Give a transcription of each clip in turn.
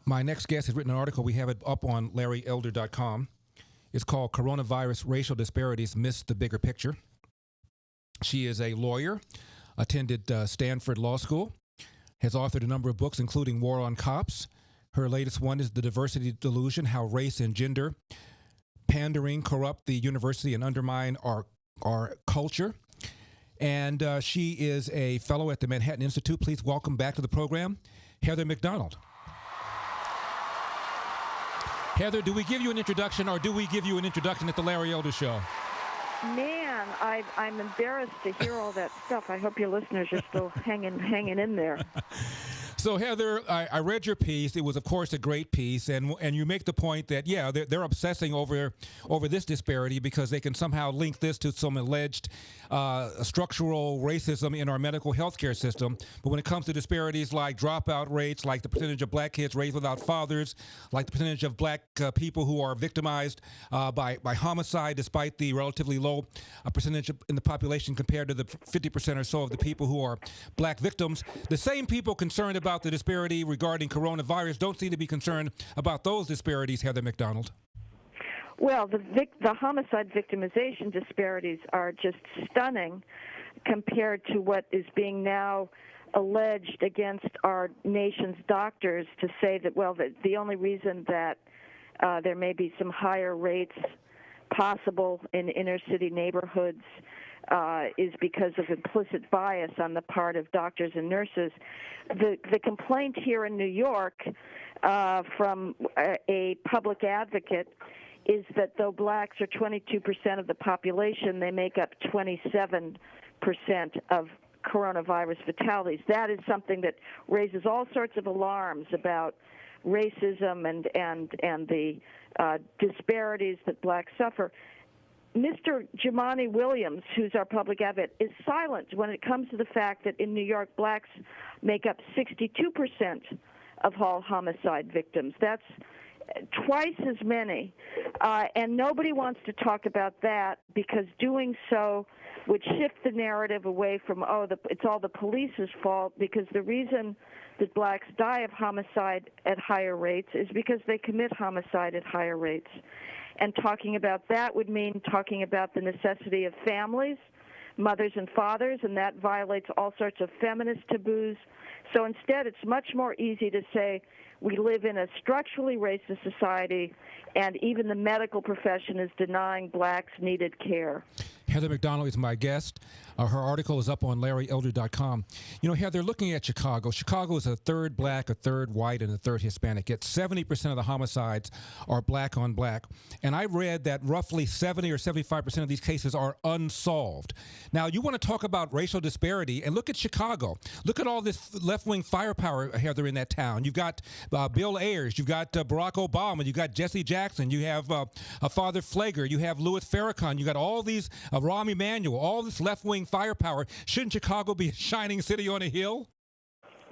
My next guest has written an article. We have it up on LarryElder.com. It's called Coronavirus Racial Disparities Miss the Bigger Picture. She is a lawyer, attended Stanford Law School, has authored a number of books, including War on Cops. Her latest one is The Diversity Delusion, How Race and Gender Pandering Corrupt the University and Undermine our Culture. And she is a fellow at the Manhattan Institute. Please welcome back to the program, Heather McDonald. Heather, do we give you an introduction, or do we give you an introduction at the Larry Elder Show? Man, I'm embarrassed to hear all that stuff. I hope your listeners are still hanging in there. So, Heather, I read your piece. It was, of course, a great piece, and you make the point that, yeah, they're obsessing over this disparity because they can somehow link this to some alleged structural racism in our medical healthcare system. But when it comes to disparities like dropout rates, like the percentage of black kids raised without fathers, like the percentage of black people who are victimized by homicide, despite the relatively low percentage in the population compared to the 50% or so of the people who are black victims, the same people concerned about the disparity regarding coronavirus don't seem to be concerned about those disparities, Heather McDonald. Well, the homicide victimization disparities are just stunning compared to what is being now alleged against our nation's doctors to say that, well, the only reason that there may be some higher rates possible in inner city neighborhoods is because of implicit bias on the part of doctors and nurses. The complaint here in New York from a public advocate is that though blacks are 22% of the population, they make up 27% of coronavirus fatalities. That is something that raises all sorts of alarms about racism and the disparities that blacks suffer. Mr. Jumaane Williams, who's our public advocate, is silent when it comes to the fact that in New York, blacks make up 62% of all homicide victims. That's twice as many. And nobody wants to talk about that because doing so would shift the narrative away from, it's all the police's fault, because the reason that blacks die of homicide at higher rates is because they commit homicide at higher rates. And talking about that would mean talking about the necessity of families, mothers and fathers, and that violates all sorts of feminist taboos. So instead, it's much more easy to say we live in a structurally racist society, and even the medical profession is denying blacks needed care. Heather McDonald is my guest. Her article is up on LarryElder.com. You know, Heather, looking at Chicago, Chicago is a third black, a third white, and a third Hispanic. Yet 70% of the homicides are black on black. And I read that roughly 70 or 75% of these cases are unsolved. Now, you want to talk about racial disparity, and look at Chicago. Look at all this left-wing firepower, Heather, in that town. You've got Bill Ayers, you've got Barack Obama, you've got Jesse Jackson, you have Father Flagler, you have Louis Farrakhan, you got all these, Rahm Emanuel, all this left-wing firepower. Shouldn't Chicago be a shining city on a hill?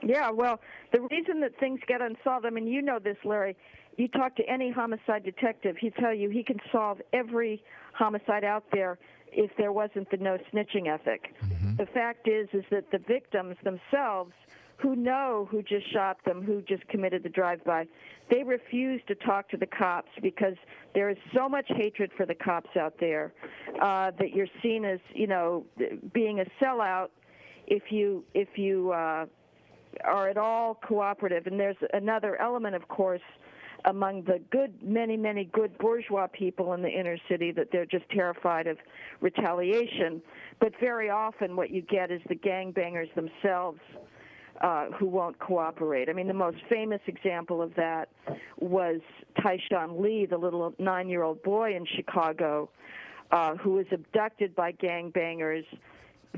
Yeah, well, the reason that things get unsolved, I mean, you know this, Larry. You talk to any homicide detective, he'd tell you he can solve every homicide out there if there wasn't the no snitching ethic. Mm-hmm. The fact is that the victims themselves, who know who just shot them, who just committed the drive-by, they refuse to talk to the cops because there is so much hatred for the cops out there that you're seen as, being a sellout if you are at all cooperative. And there's another element, of course, among the many good bourgeois people in the inner city, that they're just terrified of retaliation. But very often what you get is the gangbangers themselves who won't cooperate. I mean, the most famous example of that was Tyshawn Lee, the little 9-year-old boy in Chicago, who was abducted by gangbangers.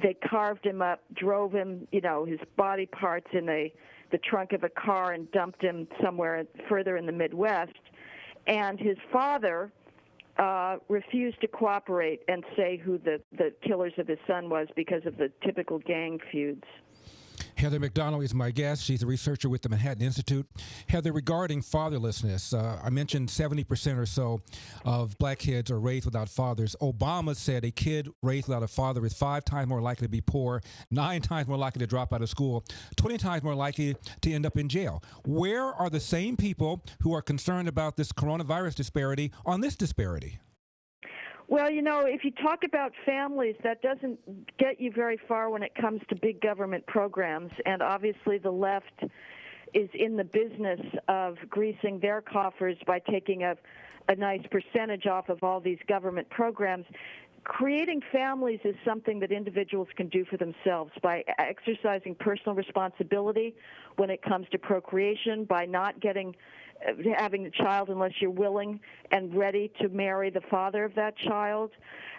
They carved him up, drove him, his body parts in the trunk of a car and dumped him somewhere further in the Midwest. And his father refused to cooperate and say who the killers of his son was because of the typical gang feuds. Heather McDonald is my guest. She's a researcher with the Manhattan Institute. Heather, regarding fatherlessness, I mentioned 70% or so of black kids are raised without fathers. Obama said a kid raised without a father is 5 times more likely to be poor, 9 times more likely to drop out of school, 20 times more likely to end up in jail. Where are the same people who are concerned about this coronavirus disparity on this disparity? Well, if you talk about families, that doesn't get you very far when it comes to big government programs. And obviously the left is in the business of greasing their coffers by taking a nice percentage off of all these government programs. Creating families is something that individuals can do for themselves by exercising personal responsibility when it comes to procreation, by not having a child unless you're willing and ready to marry the father of that child.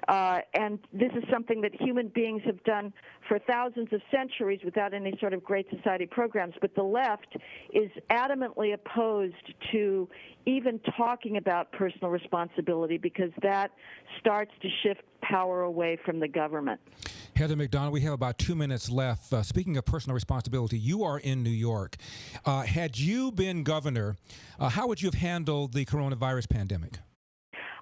And this is something that human beings have done for thousands of centuries without any sort of great society programs. But the left is adamantly opposed to even talking about personal responsibility because that starts to shift power away from the government. Heather McDonald, we have about 2 minutes left. Speaking of personal responsibility, you are in New York. Had you been governor, how would you have handled the coronavirus pandemic?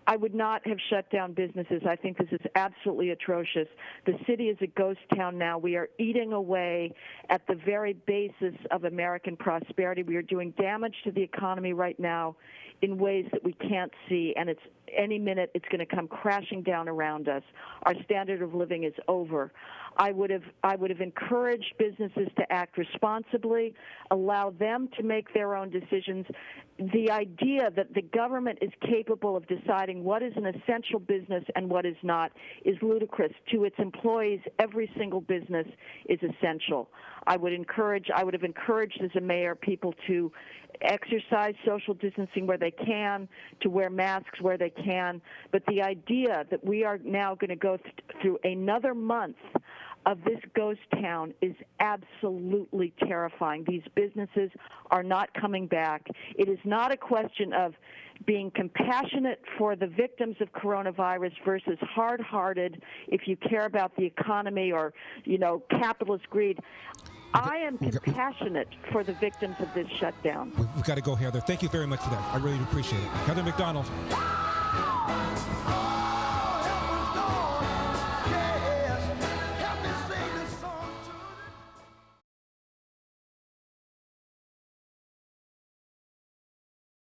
I would not have shut down businesses. I think this is absolutely atrocious. The city is a ghost town now. We are eating away at the very basis of American prosperity. We are doing damage to the economy right now in ways that we can't see, and any minute it's going to come crashing down around us. Our standard of living is over. I would have encouraged businesses to act responsibly, allow them to make their own decisions. The idea that the government is capable of deciding what is an essential business and what is not is ludicrous. To its employees, every single business is essential. I would have encouraged as a mayor people to exercise social distancing where they can, to wear masks where they can. But the idea that we are now going to go through another month of this ghost town is absolutely terrifying. These businesses are not coming back. It is not a question of being compassionate for the victims of coronavirus versus hard-hearted if you care about the economy or, capitalist greed. I am compassionate for the victims of this shutdown. We've got to go, Heather. Thank you very much for that. I really appreciate it. Heather McDonald.